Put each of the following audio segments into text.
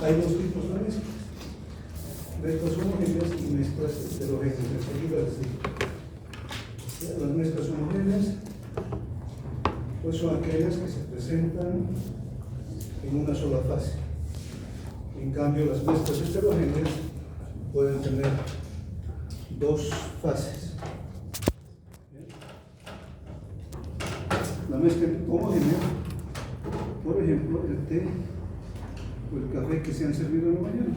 Hay dos tipos de mezclas: mezclas homogéneas y mezclas heterogéneas. Enseguida las mezclas homogéneas pues son aquellas que se presentan en una sola fase. En cambio, las mezclas heterogéneas pueden tener dos fases. La mezcla homogénea, por ejemplo, el té o el café que se han servido en la mañana,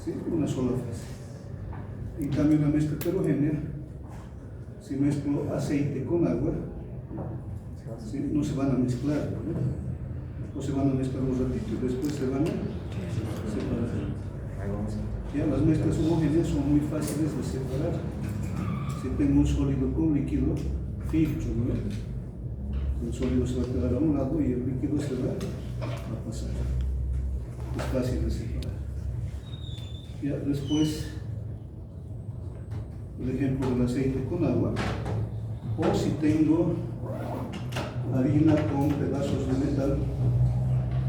¿sí? Una sola fase. En cambio, una mezcla heterogénea, si mezclo aceite con agua, ¿sí? No se van a mezclar, ¿no? O se van a mezclar un ratito y después se van a separar. Ya, las mezclas homogéneas son muy fáciles de separar. Si tengo un sólido con líquido, filtro, ¿no? El sólido se va a quedar a un lado y el líquido se va a pasar. Es fácil de separar. Ya, después, el ejemplo del aceite con agua, o si tengo harina con pedazos de metal,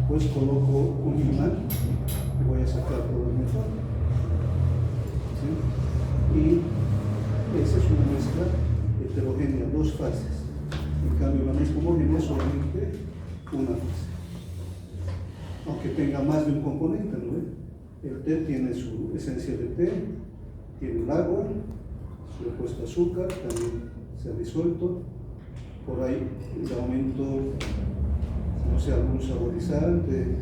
pues coloco un imán y voy a sacar todo el metal. ¿Sí? Y esa es una mezcla heterogénea, dos fases. En cambio, la mezcla homogénea es solamente una fase. Aunque tenga más de un componente, ¿no? El té tiene su esencia de té, tiene el agua, se le ha puesto azúcar, también se ha disuelto. Por ahí le aumento, no sé, algún saborizante,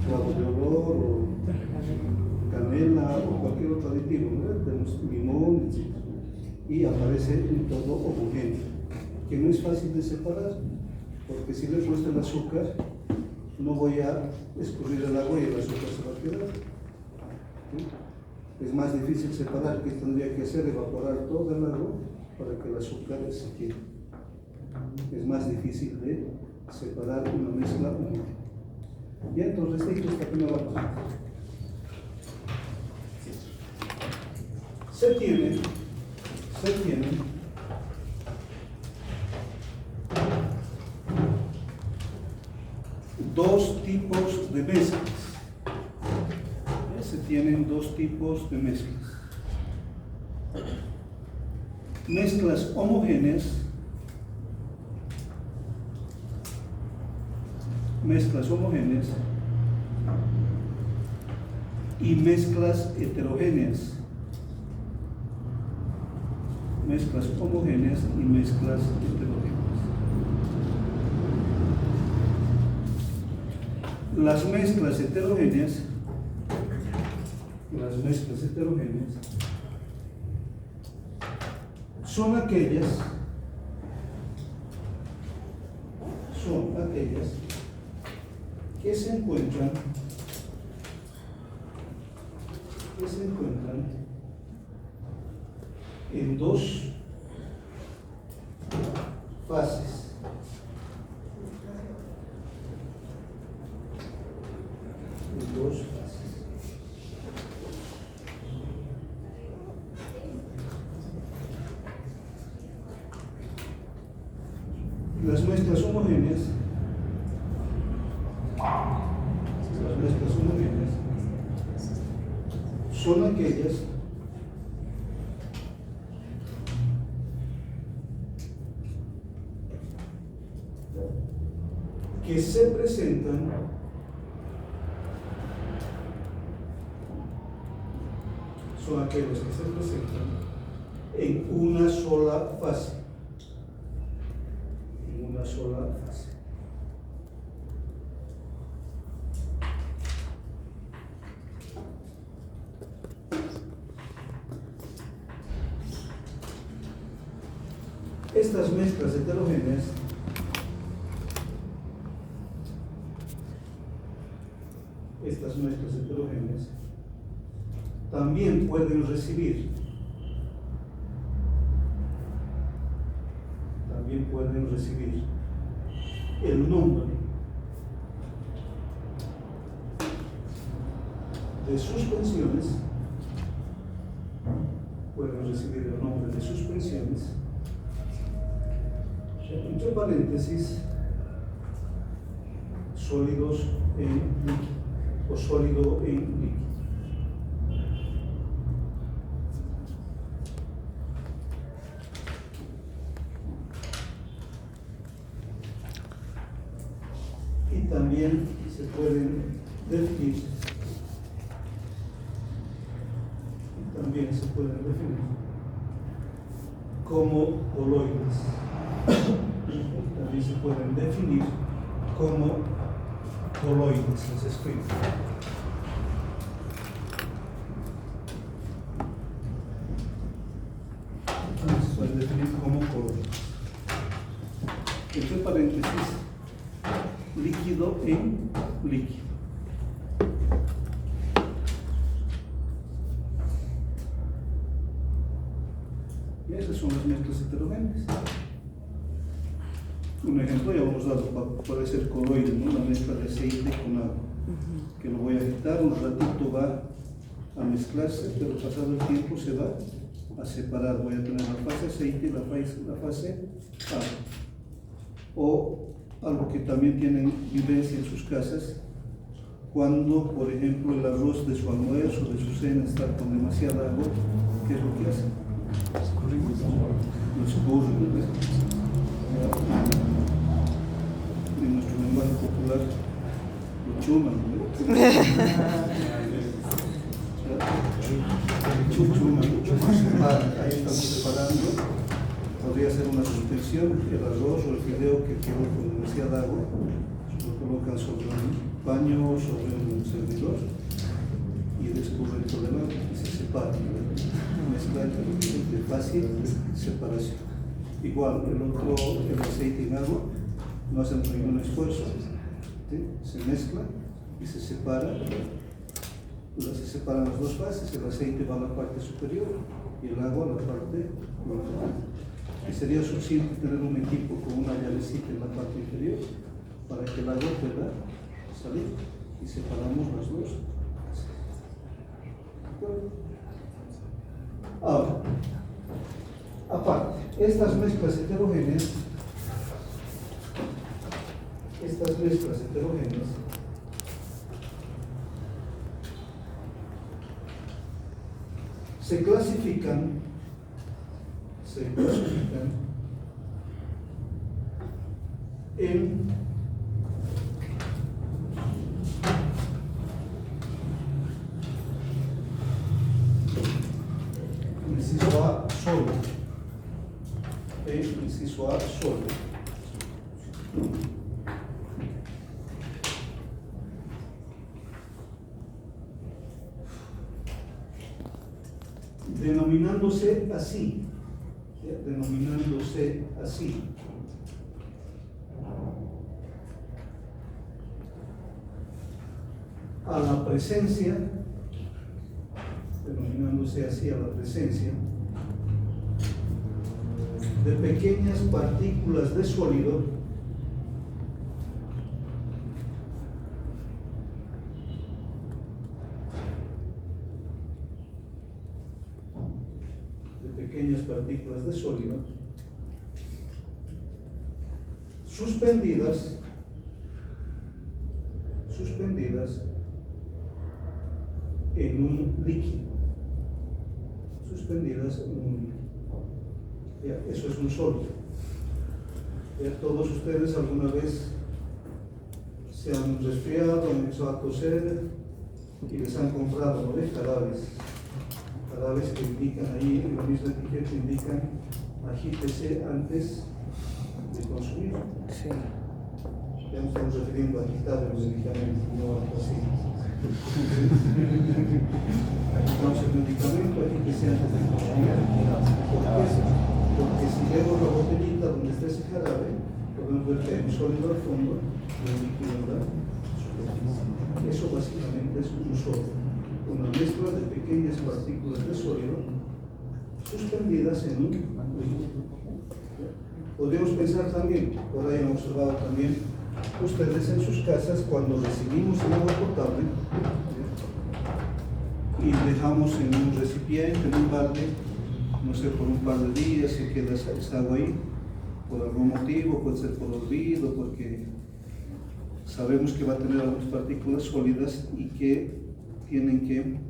clavo de olor, o canela, o cualquier otro aditivo, ¿no? Tenemos limón, etc. Y aparece un todo homogéneo, que no es fácil de separar, porque si le he puesto el azúcar, no voy a escurrir el agua y el azúcar se va a quedar. ¿Sí? Es más difícil separar. ¿Qué tendría que hacer? Evaporar todo el agua para que el azúcar se quede. Es más difícil de separar una mezcla homogénea. Y entonces, esto es la primera parte. Se tienen dos tipos de mezclas. Se tienen dos tipos de mezclas. Mezclas homogéneas, y mezclas heterogéneas. Mezclas homogéneas y mezclas heterogéneas. Las mezclas heterogéneas son aquellas que se encuentran en dos fases. Las mezclas homogéneas son aquellas que se presentan en una sola fase. Estas mezclas heterogéneas también pueden recibir el nombre de suspensiones, entre paréntesis, sólidos en líquido o sólido en líquido. Y también se pueden definir como coloides. También se pueden definir como coloides, es escrito. Se pueden definir como coloides. Entre paréntesis, líquido en líquido. Y esas son las mezclas heterogéneas. Un ejemplo ya hemos dado, puede ser coloide, ¿no? La mezcla de aceite con agua, que lo voy a agitar, un ratito va a mezclarse, pero pasado el tiempo se va a separar. Voy a tener la fase aceite y la fase agua. O algo que también tienen vivencia en sus casas, cuando, por ejemplo, el arroz de su almuerzo, de su cena, está con demasiada agua, ¿qué es lo que hacen? Lo escurren, ¿ves? En nuestro lenguaje popular, lo chuman, ¿no? Ahí estamos separando. Podría ser una suspensión, el arroz o el fideo que quedó con demasiada agua, lo colocan sobre un paño o sobre un servidor y descubren todo el agua y se separa. Mezcla de fácil separación. Igual, el aceite en agua, no hacen ningún esfuerzo, ¿sí? Se mezcla y se separa. Se separan las dos fases, el aceite va a la parte superior y el agua a la parte inferior. Y sería suficiente tener un equipo con una llavecita en la parte inferior para que el agua pueda salir y separamos las dos. Ahora, aparte, estas mezclas heterogéneas se clasifican en inciso A solo, inciso A solo. Denominándose así, a la presencia, de pequeñas partículas de sólido suspendidas en un líquido. Ya, eso es un sólido. Ya, todos ustedes alguna vez se han resfriado, han empezado a toser y les han comprado, ¿no? Jarabes que indican ahí, en la misma etiqueta indican agítese antes de consumir. Sí. Ya nos estamos refiriendo a agitar los medicamentos, no algo así. Agitamos el medicamento, agítese antes de consumir. Porque si vemos la botellita donde está ese jarabe, podemos ver que hay un sólido al fondo y un líquido en la superficie. Eso básicamente es un sólido, una mezcla de pequeñas partículas de sólido suspendidas en un líquido. Podríamos pensar también, por ahí han observado también ustedes en sus casas, cuando recibimos el agua potable y dejamos en un recipiente, en un balde, no sé, por un par de días se queda esa agua ahí, por algún motivo, puede ser por olvido, porque sabemos que va a tener algunas partículas sólidas y que tienen que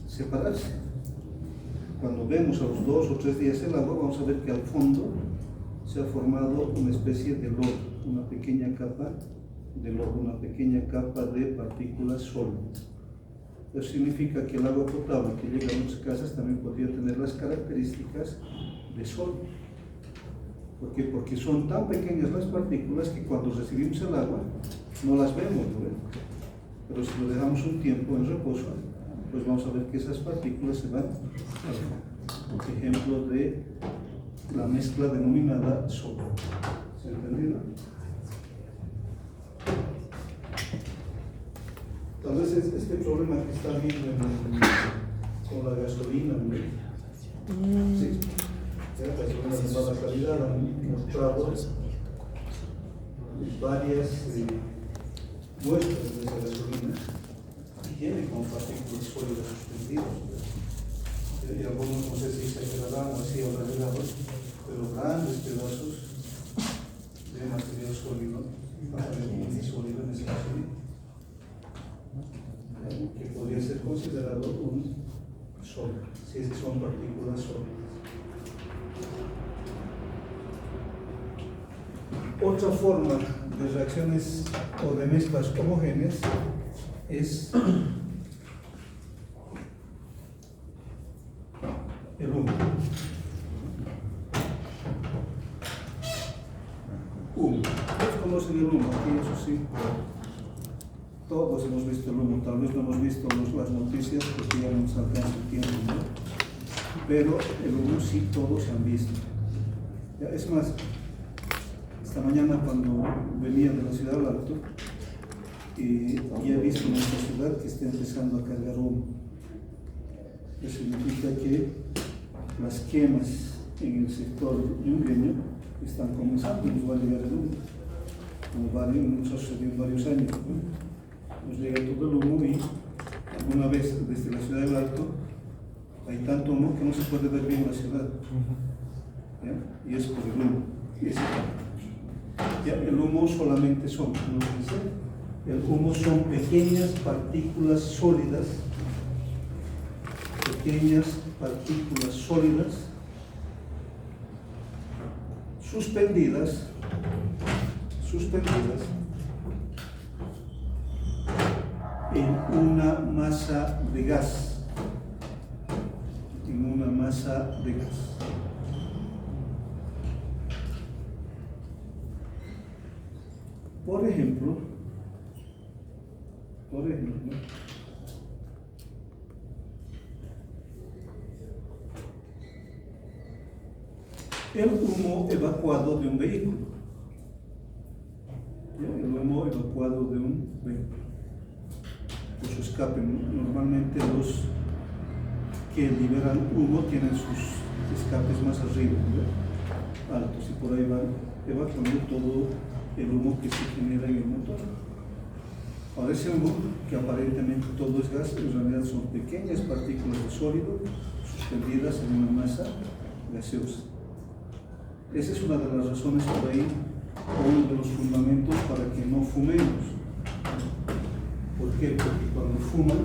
separarse. Cuando vemos a los 2 o 3 días el agua, vamos a ver que al fondo se ha formado una especie de lodo, una pequeña capa de lodo, una pequeña capa de partículas sólidas. Eso significa que el agua potable que llega a nuestras casas también podría tener las características de sólido. ¿Por qué? Porque son tan pequeñas las partículas que cuando recibimos el agua no las vemos, ¿no? Pero si lo dejamos un tiempo en reposo, pues vamos a ver que esas partículas se van. Ejemplo de la mezcla denominada sodio. ¿Se ha entendido? Tal vez este problema que está viendo con la gasolina, ¿no? Sí. La gasolina de mala calidad han mostrado varias muestras de esa gasolina y tiene con partículas sólidas suspendidas. Y algunos, no sé si se quedarán o así o revelados, pero grandes pedazos de material sólido, muy sólido en esa gasolina, que podría ser considerado un sólido, si es que son partículas sólidas. Otra forma de reacciones o de mezclas homogéneas es el humo. Todos conocen el humo, aquí eso sí. Todos hemos visto el humo, tal vez no hemos visto las noticias porque ya no nos alcanza el tiempo, ¿no? Pero el humo sí todos se han visto. Ya, es más, esta mañana cuando venía de la ciudad del Alto, ya he visto en nuestra ciudad que está empezando a cargar humo. Eso significa que las quemas en el sector yungueño están comenzando, nos va a llegar el humo, como nos ha sucedido en varios años, ¿no? Nos llega todo el humo y alguna vez desde la ciudad del Alto hay tanto humo que no se puede ver bien la ciudad, ¿ya? Y es por el humo. ¿Ya? El humo solamente son, ¿no dice? El humo son pequeñas partículas sólidas, suspendidas en una masa de gas. Por ejemplo, el humo evacuado de un vehículo. Por su escape, normalmente los que liberan humo tienen sus escapes más arriba, ¿no? Altos, y por ahí van evacuando todo el humo que se genera en el motor. Ahora ese humo, que aparentemente todo es gas, en realidad son pequeñas partículas de sólido suspendidas en una masa gaseosa. Esa es una de las razones por ahí, uno de los fundamentos para que no fumemos. ¿Por qué? Porque cuando fuman,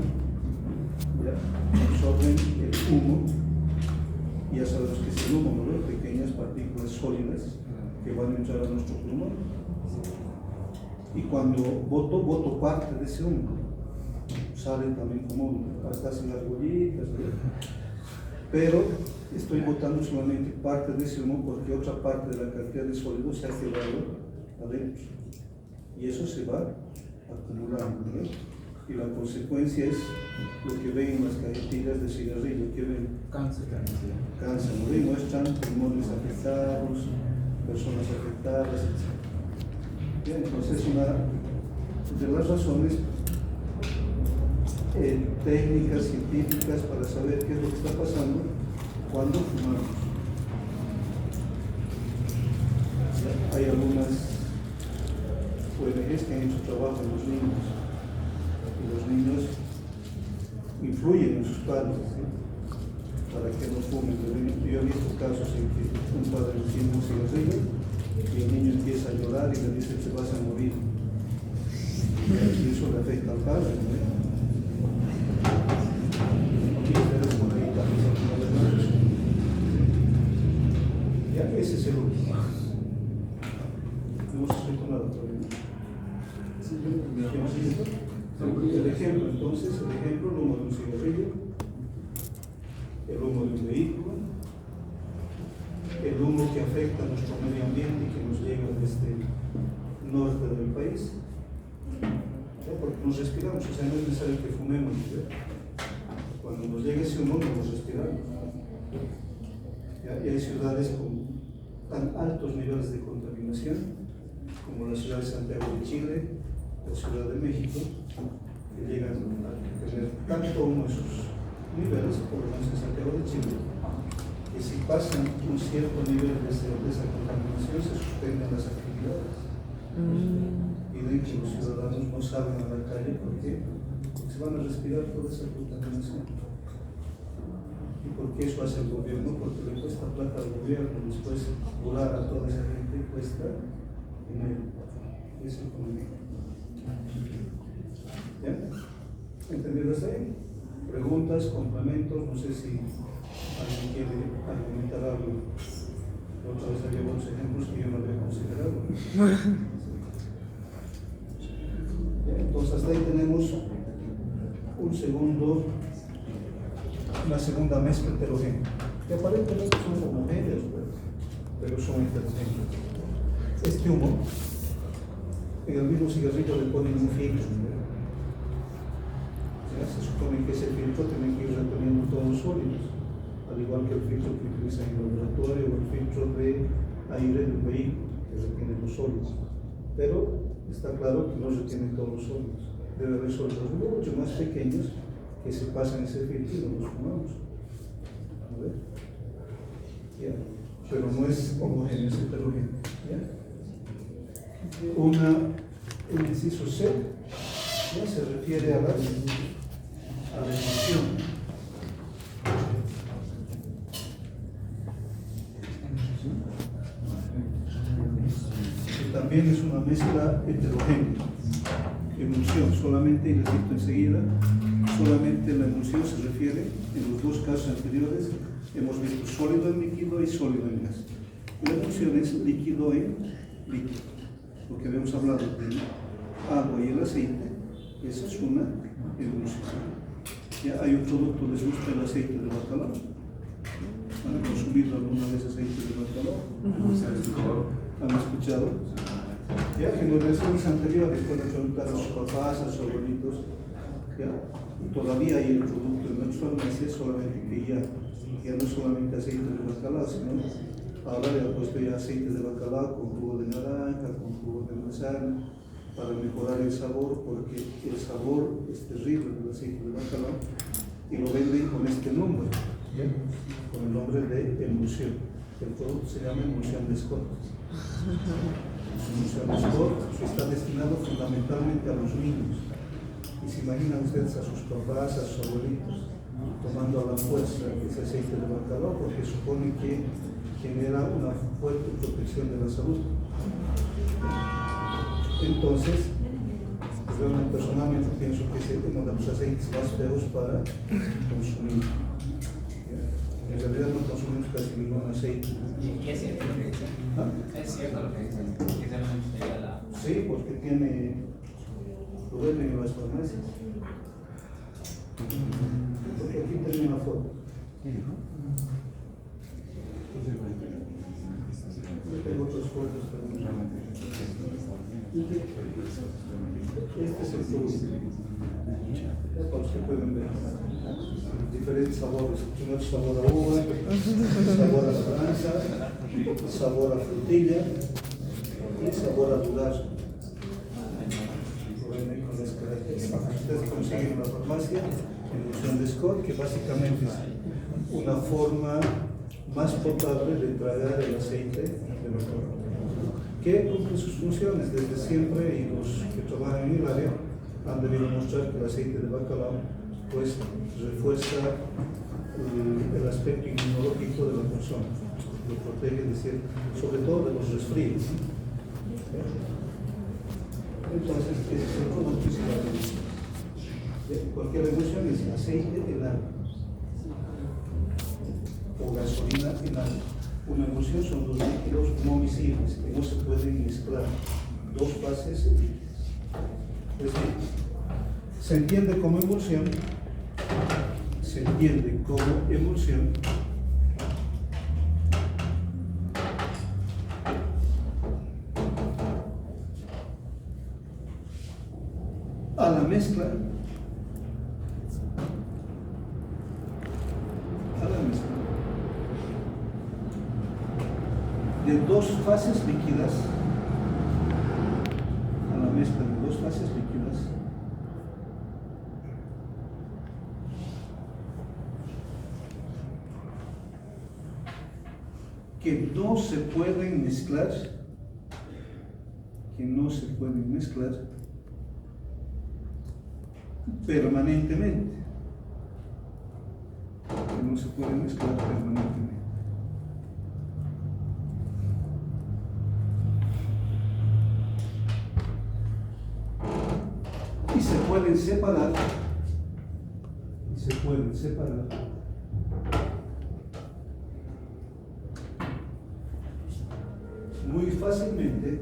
ya absorben el humo, ya sabemos que es el humo, ¿no? Pequeñas partículas sólidas que van a entrar a nuestro pulmón. Y cuando boto parte de ese humo, salen también como humo, hasta hacen las bollitas, ¿no? Pero estoy botando solamente parte de ese humo porque otra parte de la cantidad de sólido se ha quedado adentro. Y eso se va acumulando, ¿no? Y la consecuencia es lo que ven en las cajetillas de cigarrillo, que ven cáncer, ¿no? Y muestran pulmones afectados, personas afectadas, etc. Bien, entonces una de las razones técnicas, científicas para saber qué es lo que está pasando cuando fumamos. Hay algunas ONGs que han hecho trabajo en los niños, y los niños influyen en sus padres, ¿sí? Para que no fumen. Yo he visto casos en que un padre enciende un cigarrillo y el niño empieza a llorar y le dice: te vas a morir. le afecta al padre, ¿no? Aquí ustedes por ahí también son problemas. Ya, ese es el último. No hemos escrito nada todavía. El ejemplo, entonces, el ejemplo, el humo de un cigarrillo, el humo de un vehículo, el humo que afecta a nuestro medio ambiente y que nos llega desde el norte del país, ¿ya? Porque nos respiramos, o sea, no es necesario que fumemos, ¿ya? Cuando nos llega ese humo nos respiramos, ¿ya? Y hay ciudades con tan altos niveles de contaminación como la ciudad de Santiago de Chile, la Ciudad de México, que llegan a tener tanto humo en sus niveles, por lo menos en Santiago de Chile, que si pasan un cierto nivel de esa contaminación se suspenden las actividades. Y de que los ciudadanos no salgan a la calle porque se van a respirar toda esa contaminación. ¿Y por qué eso hace el gobierno? Porque le cuesta plata al gobierno, después curar a toda esa gente cuesta dinero. Es economía. ¿Ya? ¿Entendido hasta ahí? Preguntas, complementos, no sé si alguien quiere argumentar algo. La otra vez había buenos ejemplos que yo no había considerado. ¿Ya? Entonces hasta ahí tenemos una segunda mezcla heterogénea, que aparentemente son homogéneas, pero son heterogéneas. Este humo, en el mismo cigarrillo le ponen un filtro. Se supone que ese filtro tiene que ir reteniendo todos los sólidos, al igual que el filtro que utilizan en el laboratorio o el filtro de aire del vehículo, que retiene los sólidos. Pero está claro que no retiene todos los sólidos. Debe haber sólidos mucho más pequeños que se pasan ese filtro y no los fumamos. ¿Ya? Pero no es homogéneo, es heterogéneo. El inciso C, ¿ya? Se refiere a la emisión. Que también es una mezcla heterogénea. Emulsión, solamente, y les cito enseguida, solamente la emulsión se refiere, en los dos casos anteriores, hemos visto sólido en líquido y sólido en gas. La emulsión es líquido en líquido. Lo que habíamos hablado del agua y el aceite, esa es una emulsión. Ya hay un producto, les gusta el aceite de bacalao. ¿Han consumido alguna vez aceite de bacalao? ¿Han escuchado? Ya, generaciones anteriores pueden preguntar a sus papás, a sus abuelitos, ¿ya? Y todavía hay el producto en nuestra farmacia, solamente que ya no es solamente aceite de bacalao, sino ahora le han puesto ya aceite de bacalao con jugo de naranja, con jugo de manzana, para mejorar el sabor, porque el sabor es terrible del aceite de bacalao y lo venden con este nombre, ¿ya? Con el nombre de emulsión. El producto se llama emulsión de Scott. Emulsión de Scott está destinado fundamentalmente a los niños. Y se imaginan ustedes a sus papás, a sus abuelitos, tomando a la fuerza ese aceite de bacalao, porque supone que genera una fuerte protección de la salud. Entonces, yo personalmente pienso que es uno de los aceites más feos para consumir. En realidad no consumimos casi ningún aceite. ¿Y es cierto lo que dicen? ¿Ah? ¿Es cierto lo que dicen? Que se la... Sí, porque tiene, lo venden en las farmacias. Porque aquí tengo una foto. Yo tengo otras fotos también. Este es el producto. Para los que pueden ver. Diferentes sabores. Primero sabor a uva, sabor a naranja, sabor a frutilla y sabor a durazno. Lo venden con las características. Ustedes consiguen en la farmacia emulsión de Scott, que básicamente es una forma más potable de tragar el aceite de bacalao, que cumple sus funciones desde siempre, y los que trabajan en el área han debido mostrar que el aceite de bacalao pues refuerza el aspecto inmunológico de la persona, lo protege de sobre todo de los resfríos. Entonces, ese es el producto y se va a ver. Cualquier emulsión es aceite en agua o gasolina en agua. Una emulsión son dos líquidos no miscibles que no se pueden mezclar, dos fases líquidas. Es decir, se entiende como emulsión a la mezcla de dos fases líquidas, que no se pueden mezclar, permanentemente, y se pueden separar muy fácilmente,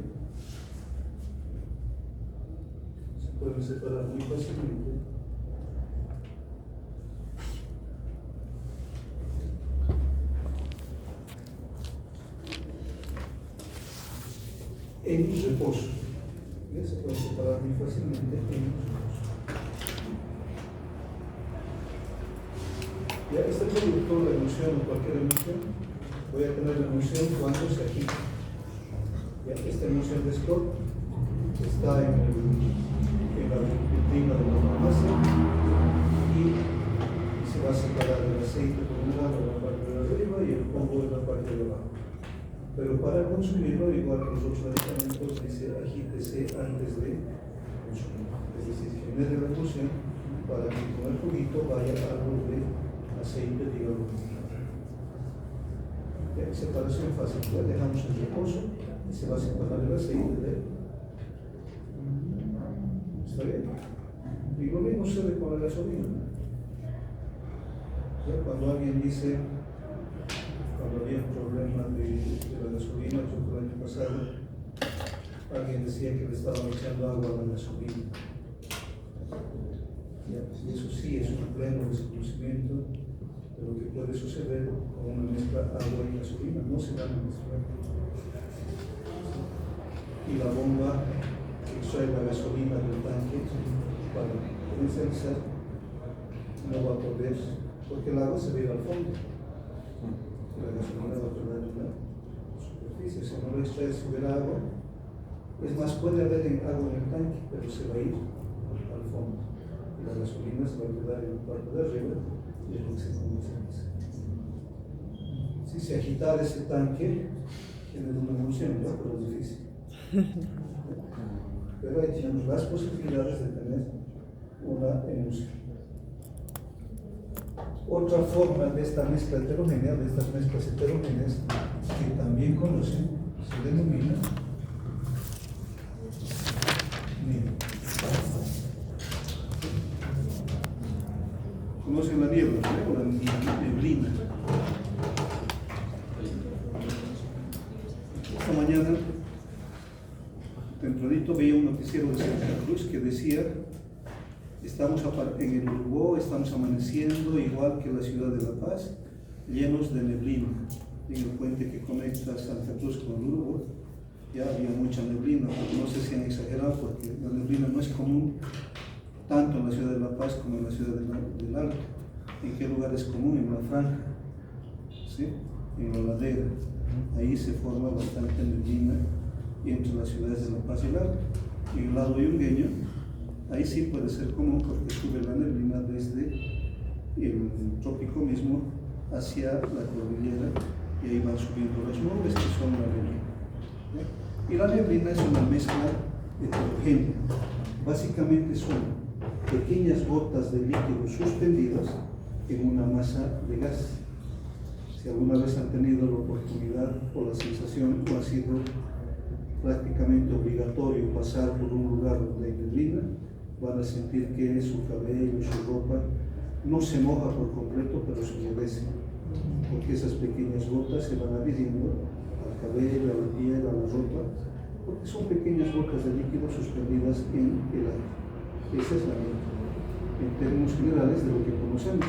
en reposo. Se puede separar muy fácilmente en reposo. Ya este producto, la emulsión o cualquier emulsión, voy a tener la emulsión cuando se agita. Ya esta emulsión de Scott está en la vitrina de la farmacia y se va a separar el aceite por un lado en la parte de arriba y el polvo en la parte de abajo. Pero para consumirlo, igual que los otros medicamentos, dice agítese antes de consumir. Es decir, genere la emulsión para que con el juguito vaya algo de aceite, digamos. Separación fácil, ya dejamos el reposo y se va a separar el aceite de. ¿Está bien? Y lo mismo sucede con la gasolina. ¿Ya? Cuando alguien dice, cuando había un problema de la gasolina, yo el año pasado, alguien decía que le estaban echando agua a la gasolina. ¿Ya? Y eso sí es un pleno desconocimiento de lo que puede suceder con una mezcla agua y gasolina. No se van a mezclar. Y la bomba que extrae la gasolina del tanque para comercializar no va a poder, porque el agua se va a ir al fondo. La gasolina va a quedar en la superficie. Si no lo extrae, si hubiera agua, es más, puede haber agua en el tanque, pero se va a ir al fondo. Y la gasolina se va a quedar en la parte de arriba y es lo que se comercializa. Si se agitara ese tanque, genera una emulsión, ¿no? Pero es difícil. Pero ahí tenemos las posibilidades de tener una emulsión. Otra forma de esta mezcla heterogénea, de estas mezclas heterogéneas, que también conocen, se denomina niebla. ¿Conocen la niebla? ¿No? La neblina. Esta mañana, tempranito, veía un noticiero de Santa Cruz que decía: estamos en el Urubó, estamos amaneciendo igual que la ciudad de La Paz, llenos de neblina. En el puente que conecta Santa Cruz con el Urubó ya había mucha neblina, pero no sé si han exagerado, porque la neblina no es común tanto en la ciudad de La Paz como en la ciudad del Alto. ¿En qué lugar es común? En la franja, ¿sí? En la ladera. Ahí se forma bastante neblina entre las ciudades de La Paz y el Alto. En el lado yungueño, ahí sí puede ser común porque sube la neblina desde el trópico mismo hacia la cordillera y ahí van subiendo las nubes que son la neblina. ¿Ya? Y la neblina es una mezcla heterogénea. Básicamente son pequeñas gotas de líquido suspendidas en una masa de gas. Si alguna vez han tenido la oportunidad o la sensación o ha sido prácticamente obligatorio pasar por un lugar donde hay neblina, van a sentir que su cabello, su ropa no se moja por completo, pero se humedece, porque esas pequeñas gotas se van adhiriendo al cabello, a la piel, a la ropa, porque son pequeñas gotas de líquido suspendidas en el aire. Esa es la niebla, en términos generales de lo que conocemos.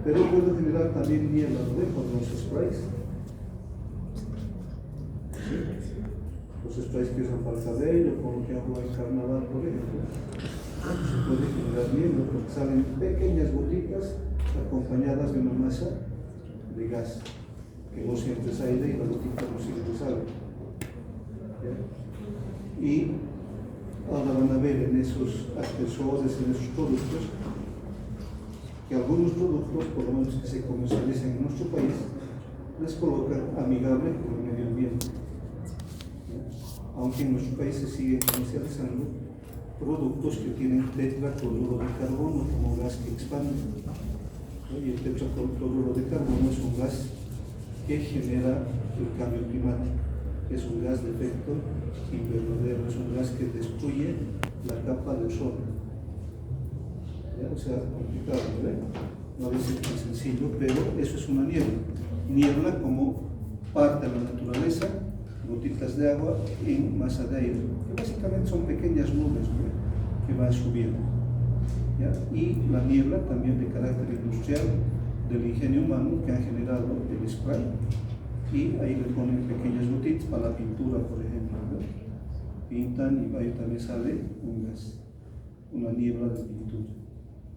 Pero puede generar también niebla, ¿no ven? Con los sprays. ¿Sí? Los sprays que usan para el cabello, con lo que hago en carnaval, por ejemplo. Se puede generar niebla porque salen pequeñas gotitas acompañadas de una masa de gas, que no siempre es aire y la gotita no siempre sale. ¿Ya? Y ahora van a ver en esos accesorios, en esos productos, que algunos productos, por lo menos que se comercializan en nuestro país, les colocan amigable con el medio ambiente. ¿Ya? Aunque en nuestro país se siguen comercializando productos que tienen tetracloruro de carbono como gas que expande. ¿No? Y el tetracloruro de carbono es un gas que genera el cambio climático. Es un gas de efecto invernadero, es un gas que destruye la capa de ozono. ¿Ya? O sea, complicado, ¿no? No debe ser tan sencillo, pero eso es una niebla. Niebla como parte de la naturaleza, gotitas de agua en masa de aire, que básicamente son pequeñas nubes, ¿no? Que van subiendo. ¿Ya? Y la niebla también de carácter industrial del ingenio humano que han generado el spray, y ahí le ponen pequeñas gotitas para la pintura, por ejemplo, ¿no? Pintan y ahí también sale un gas, una niebla de pintura,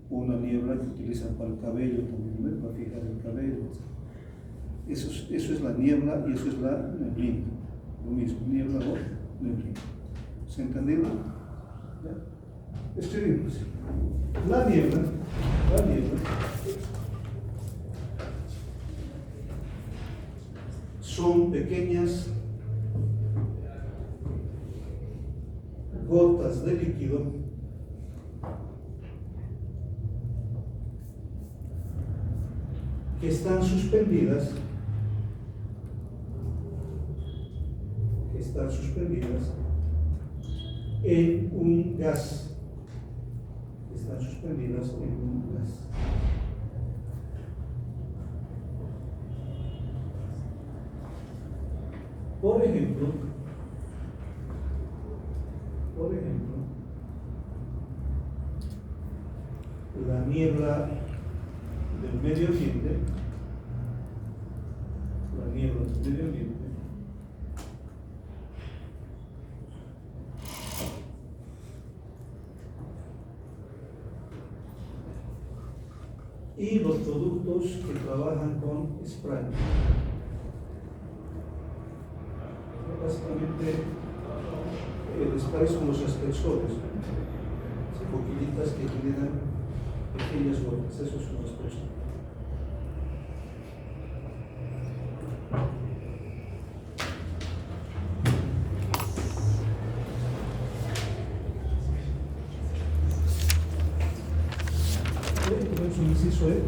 o una niebla que utilizan para el cabello también, ¿no? Para fijar el cabello. Eso es la niebla y eso es la neblina, lo mismo, niebla o neblina. ¿Se ha entendido? ¿Ya? Escribimos. La niebla son pequeñas gotas de líquido que están suspendidas en un gas. Por ejemplo, la niebla del medio ambiente, y los productos que trabajan con spray. Básicamente, el spray son los aspersores, boquillitas que generan pequeñas gotas, eso es un aspersor. Tenemos un inciso E.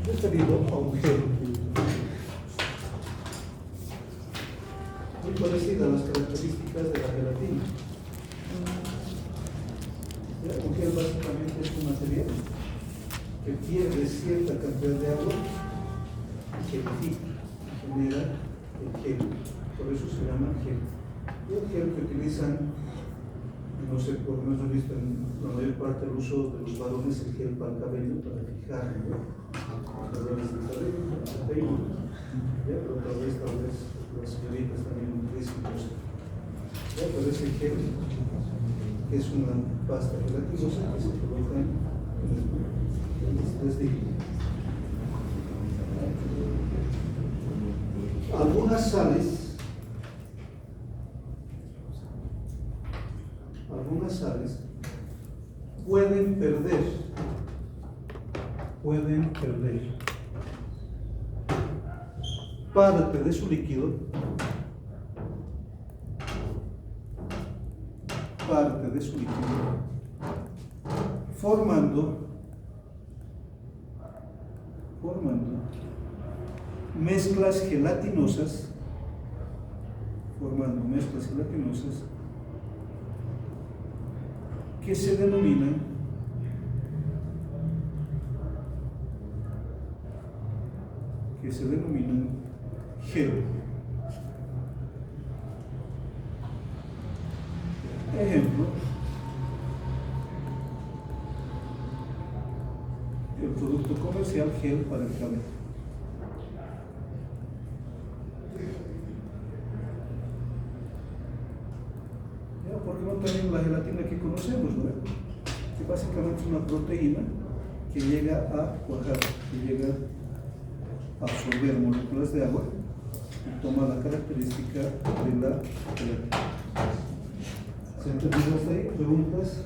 Referido a un gel muy parecida a las características de la gelatina. Un gel básicamente es un material que pierde cierta cantidad de agua y genera el gel, por eso se llama gel. Y el gel que utilizan, no sé, por lo menos he visto en la mayor parte del uso de los varones, el gel para el cabello, para fijar, ¿no? Pero tal vez las señoritas también utilizan eso. Pero ese gel, que es una pasta gelatinosa que se coloca en los tres líquidos. Algunas sales pueden perder parte de su líquido, formando formando mezclas gelatinosas, que se denominan gel. Ejemplo, el producto comercial gel para el cabello. Ya, porque no tenemos la gelatina que conocemos, ¿no? Que básicamente es una proteína que llega a cuajar, que llega a absorber moléculas de agua y toma la característica de la gelatina. ¿Se entendió hasta ahí? ¿Preguntas?